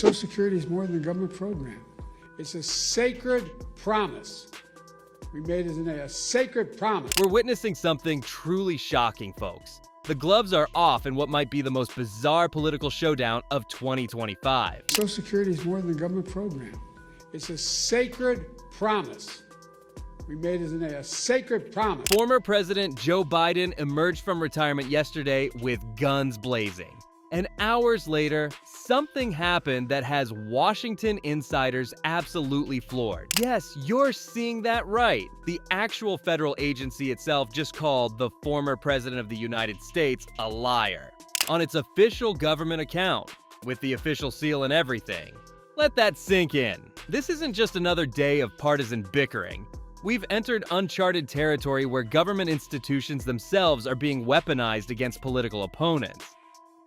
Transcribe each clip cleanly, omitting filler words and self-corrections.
Social Security is more than a government program. It's a sacred promise. We made it a sacred promise. We're witnessing something truly shocking, folks. The gloves are off in what might be the most bizarre political showdown of 2025. Social Security is more than a government program. It's a sacred promise. We made it a sacred promise. Former President Joe Biden emerged from retirement yesterday with guns blazing. And hours later, something happened that has Washington insiders absolutely floored. Yes, you're seeing that right. The actual federal agency itself just called the former president of the United States a liar on its official government account, with the official seal and everything. Let that sink in. This isn't just another day of partisan bickering. We've entered uncharted territory where government institutions themselves are being weaponized against political opponents.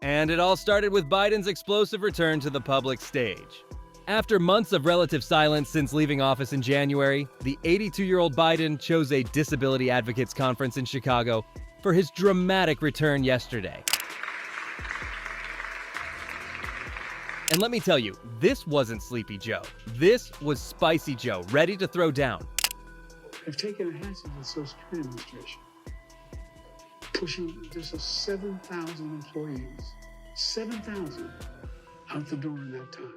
And it all started with Biden's explosive return to the public stage. After months of relative silence since leaving office in January, the 82-year-old Biden chose a disability advocates conference in Chicago for his dramatic return yesterday. And let me tell you, this wasn't Sleepy Joe. This was Spicy Joe, ready to throw down. I've taken a hand to the Social Security Administration, pushing just 7,000 employees, 7,000 out the door in that time.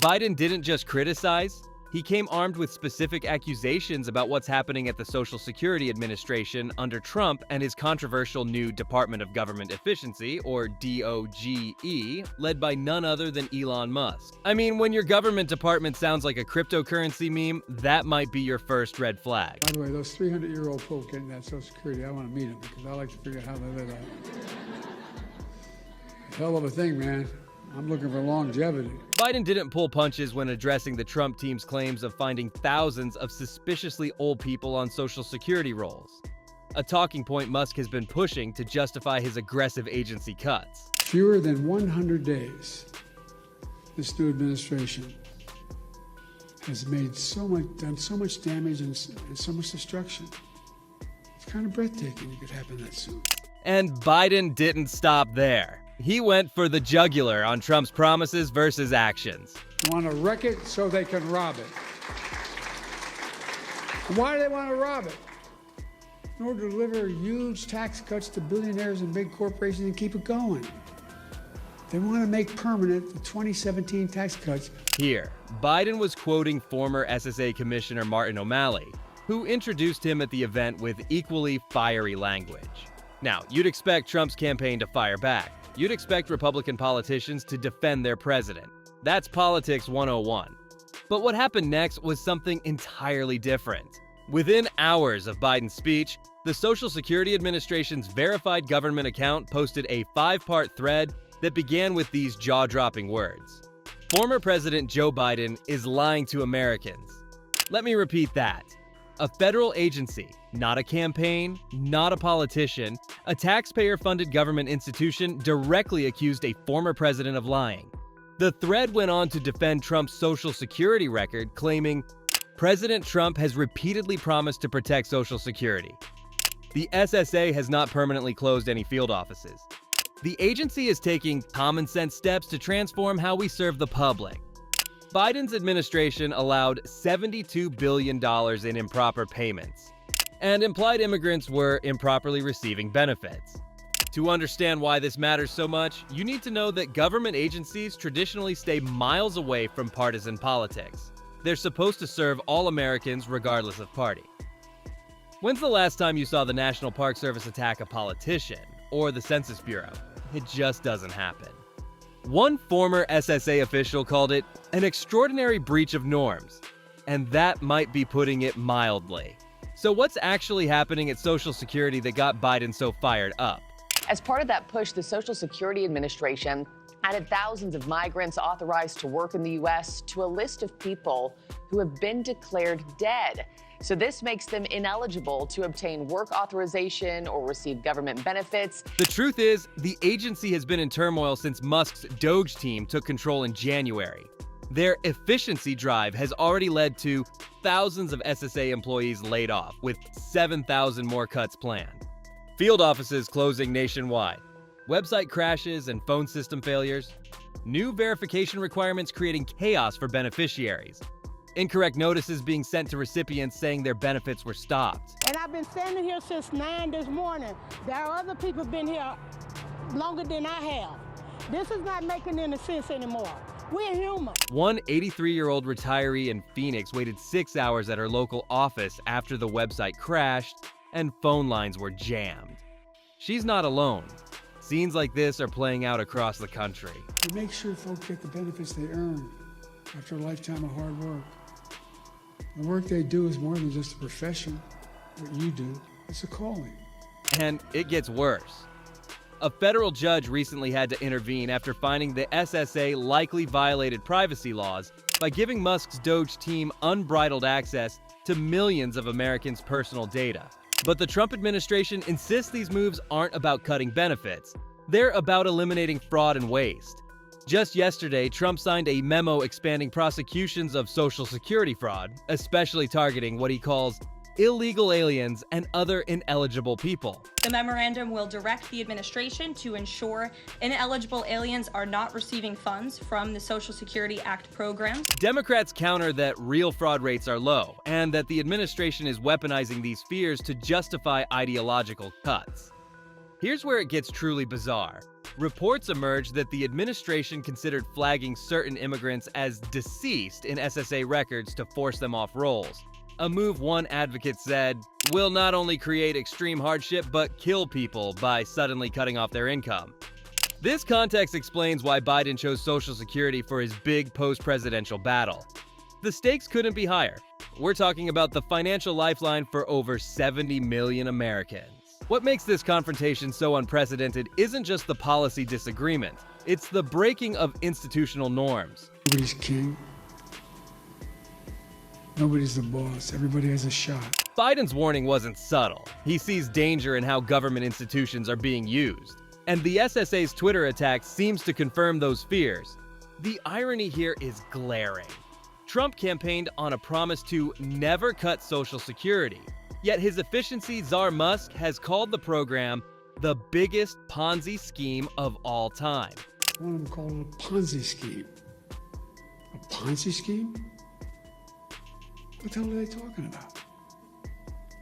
Biden didn't just criticize, he came armed with specific accusations about what's happening at the Social Security Administration under Trump and his controversial new Department of Government Efficiency, or DOGE, led by none other than Elon Musk. I mean, when your government department sounds like a cryptocurrency meme, that might be your first red flag. By the way, those 300-year-old folk getting that Social Security, I want to meet them because I like to figure out how they live out. Hell of a thing, man. I'm looking for longevity. Biden didn't pull punches when addressing the Trump team's claims of finding thousands of suspiciously old people on Social Security rolls, a talking point Musk has been pushing to justify his aggressive agency cuts. Fewer than 100 days, this new administration has made done so much damage and so much destruction. It's kind of breathtaking it could happen that soon. And Biden didn't stop there. He went for the jugular on Trump's promises versus actions. They want to wreck it so they can rob it. And why do they want to rob it? In order to deliver huge tax cuts to billionaires and big corporations and keep it going. They want to make permanent the 2017 tax cuts. Here, Biden was quoting former SSA Commissioner Martin O'Malley, who introduced him at the event with equally fiery language. Now, you'd expect Trump's campaign to fire back. You'd expect Republican politicians to defend their president. That's politics 101. But what happened next was something entirely different. Within hours of Biden's speech, the Social Security Administration's verified government account posted a 5-part thread that began with these jaw-dropping words. Former President Joe Biden is lying to Americans. Let me repeat that. A federal agency, not a campaign, not a politician, a taxpayer-funded government institution directly accused a former president of lying. The thread went on to defend Trump's Social Security record, claiming, President Trump has repeatedly promised to protect Social Security. The SSA has not permanently closed any field offices. The agency is taking common-sense steps to transform how we serve the public. Biden's administration allowed $72 billion in improper payments, and implied immigrants were improperly receiving benefits. To understand why this matters so much, you need to know that government agencies traditionally stay miles away from partisan politics. They're supposed to serve all Americans regardless of party. When's the last time you saw the National Park Service attack a politician or the Census Bureau? It just doesn't happen. One former SSA official called it an extraordinary breach of norms, and that might be putting it mildly. So what's actually happening at Social Security that got Biden so fired up? As part of that push, the Social Security Administration added thousands of migrants authorized to work in the U.S. to a list of people who have been declared dead. So this makes them ineligible to obtain work authorization or receive government benefits. The truth is, the agency has been in turmoil since Musk's Doge team took control in January. Their efficiency drive has already led to thousands of SSA employees laid off, with 7,000 more cuts planned. Field offices closing nationwide. website crashes and phone system failures, new verification requirements creating chaos for beneficiaries, incorrect notices being sent to recipients saying their benefits were stopped. And I've been standing here since 9 this morning. There are other people been here longer than I have. This is not making any sense anymore. We're human. One 83-year-old retiree in Phoenix waited 6 hours at her local office after the website crashed and phone lines were jammed. She's not alone. Scenes like this are playing out across the country. To make sure folks get the benefits they earn after a lifetime of hard work. The work they do is more than just a profession. What you do, it's a calling. And it gets worse. A federal judge recently had to intervene after finding the SSA likely violated privacy laws by giving Musk's Doge team unbridled access to millions of Americans' personal data. But the Trump administration insists these moves aren't about cutting benefits. They're about eliminating fraud and waste. Just yesterday, Trump signed a memo expanding prosecutions of Social Security fraud, especially targeting what he calls illegal aliens and other ineligible people. The memorandum will direct the administration to ensure ineligible aliens are not receiving funds from the Social Security Act programs. Democrats counter that real fraud rates are low and that the administration is weaponizing these fears to justify ideological cuts. Here's where it gets truly bizarre. Reports emerged that the administration considered flagging certain immigrants as deceased in SSA records to force them off rolls. A move one advocate said will not only create extreme hardship but kill people by suddenly cutting off their income. This context explains why Biden chose Social Security for his big post-presidential battle. The stakes couldn't be higher. We're talking about the financial lifeline for over 70 million Americans. What makes this confrontation so unprecedented isn't just the policy disagreement, it's the breaking of institutional norms. Nobody's king. Nobody's the boss. Everybody has a shot. Biden's warning wasn't subtle. He sees danger in how government institutions are being used. And the SSA's Twitter attack seems to confirm those fears. The irony here is glaring. Trump campaigned on a promise to never cut Social Security. Yet his efficiency czar Musk has called the program the biggest Ponzi scheme of all time. One of them called it a Ponzi scheme. A Ponzi scheme? What the hell are they talking about?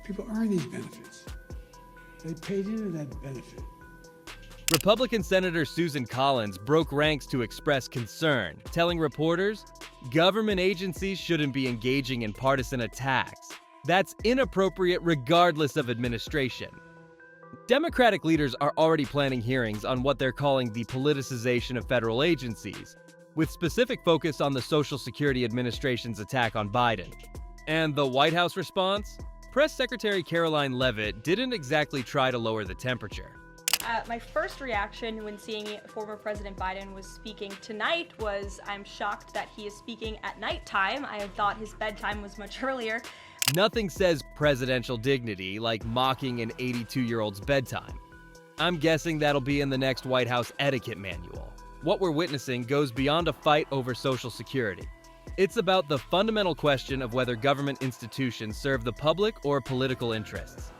People earn these benefits. They paid into that benefit. Republican Senator Susan Collins broke ranks to express concern, telling reporters, government agencies shouldn't be engaging in partisan attacks. That's inappropriate regardless of administration. Democratic leaders are already planning hearings on what they're calling the politicization of federal agencies, with specific focus on the Social Security Administration's attack on Biden. And the White House response? Press Secretary Caroline Leavitt didn't exactly try to lower the temperature. My first reaction when seeing former President Biden was speaking tonight was, I'm shocked that he is speaking at nighttime. I thought his bedtime was much earlier. Nothing says presidential dignity like mocking an 82-year-old's bedtime. I'm guessing that'll be in the next White House etiquette manual. What we're witnessing goes beyond a fight over Social Security. It's about the fundamental question of whether government institutions serve the public or political interests.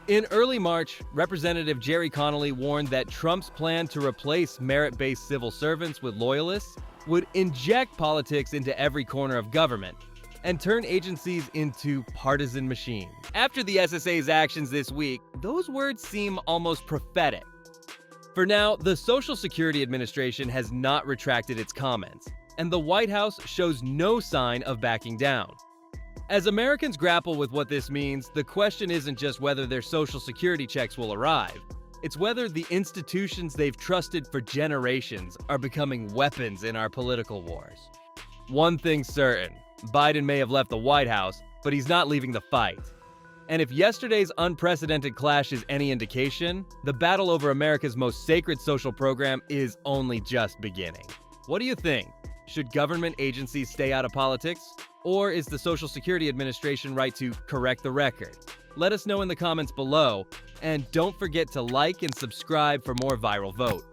In early March, Representative Jerry Connolly warned that Trump's plan to replace merit-based civil servants with loyalists would inject politics into every corner of government and turn agencies into partisan machines. After the SSA's actions this week, those words seem almost prophetic. For now, the Social Security Administration has not retracted its comments, and the White House shows no sign of backing down. As Americans grapple with what this means, the question isn't just whether their Social Security checks will arrive. It's whether the institutions they've trusted for generations are becoming weapons in our political wars. One thing's certain, Biden may have left the White House, but he's not leaving the fight. And if yesterday's unprecedented clash is any indication, the battle over America's most sacred social program is only just beginning. What do you think? Should government agencies stay out of politics? Or is the Social Security Administration right to correct the record? Let us know in the comments below, and don't forget to like and subscribe for more Viral Vote.